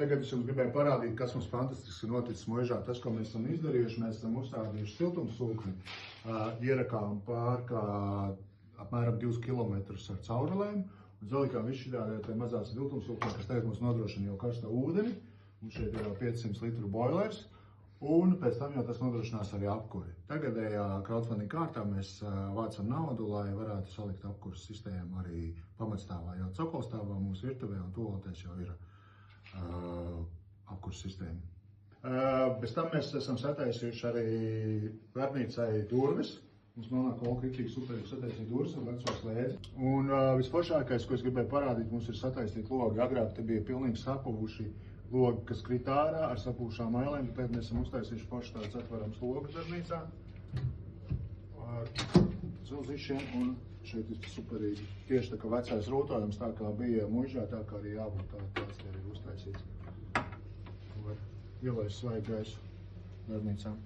tagad es jums gribēju parādīt, kas mums fantastiski noticis Muižā. Tas, ko mēs esam izdarījuši, mēs esam uzstādījuši siltumsūkni, ierakām pārkā apmēram 2 km ar caurulēm, un zalikām visu šī mazā siltumsūkni, kas tagad mums nodrošina jau karsto ūdeni. Mums šeit ir jau 500 litru boilers, un pēc tam jau tas nodrošinās arī apkuri. Tagadējā crowdfunding kārtā mēs vācam naudu, lai varētu salikt apkuras sistēmu arī pamatstāvā, jau cokolstāvā mūsu virtuvē, un toaletēs jau ir apkuras sistēma. Bez tam mēs esam sataisījuši arī vērnīcai durvis. Mums melnā kola kritīgi superīgi sataisīja durvis ar veco slēdzi. Un visforšākais, ko es gribēju parādīt, mums ir sataisīt logi. Agrāk te bija pilnīgi sapuvuši logi, kas krīt ārā ar sapūšām ailēm, tad mēs esam uztaisījuši forši tāds atverams logus darbnīcā ar zilzišiem, un šeit ir superīgi. Tieši tā kā vecais rūtojums, tā kā bija Muižā, tā kā arī jābūt tāds arī uztaisīts. Var ielaist svaigu gaisu darbnīcām.